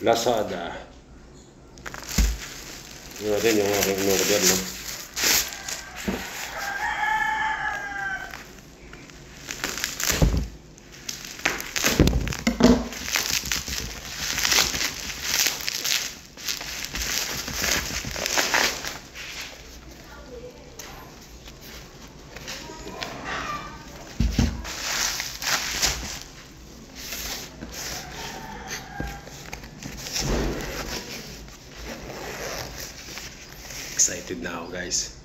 Lazada. Yun natin yung aking in-order, no? Excited na ako, guys.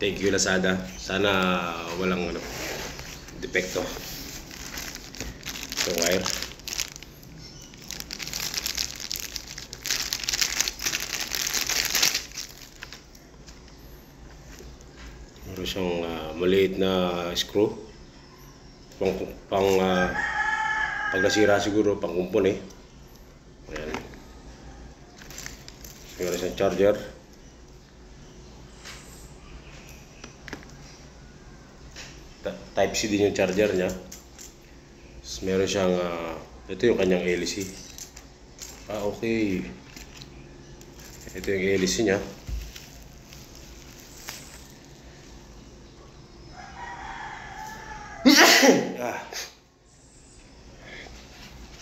Thank you, Lazada. Sana walang depekto itong wire. Meron siyang maliit na screw pag nasira siguro pang kumpon eh. Ayan. Meron siyang charger. Type C din yung charger niya. Meron siyang ito yung kanyang LC. Okay. Ito yung LC niya.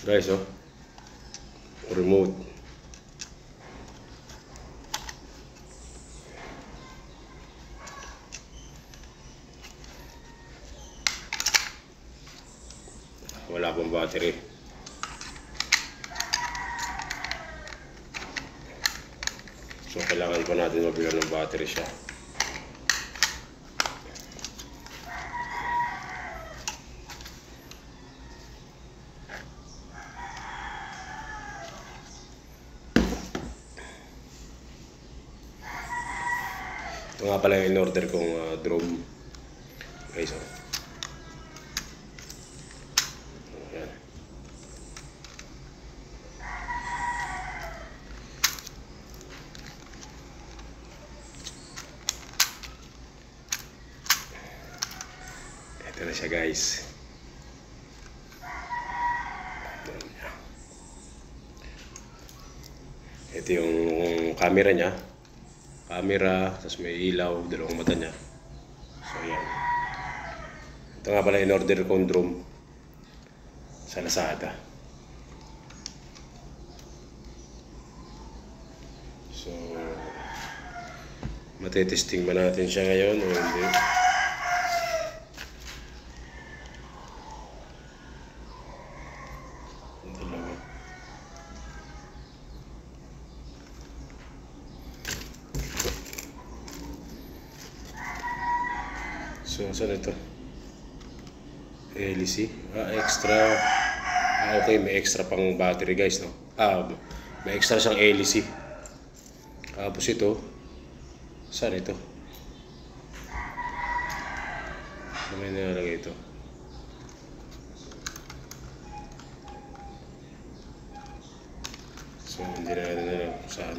Guys, remote. Wala pang battery. So kailangan pa natin mabilan ng battery siya. Ito nga pala yung in-order kong drone. Guys, ito na siya, guys. Ito yung camera niya. Tapos may ilaw, dalawang mata niya. So yan. Ito nga pala in-order kong drone sa Lazada. So matetesting ba natin siya ngayon o hindi? So, saan ito? LC. Extra. Okay, may extra pang battery, guys, no? May extra siyang LC. Tapos ito. Saan ito? Ano may nilalagay ito? So, hindi na natin alam kung saan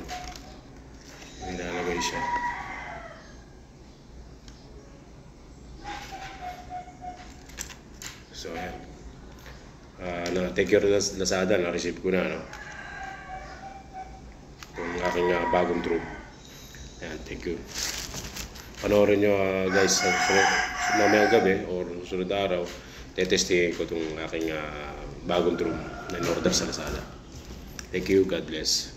may nilalagay siya. So, ayan. Thank you Lazada, na-receive ko na, no? Itong aking bagong drone. Ayan, thank you. Panoorin nyo, guys, mamayang gabi or sunod araw, tetestingin ko itong aking bagong drone na in-order sa Lazada. Thank you, God bless.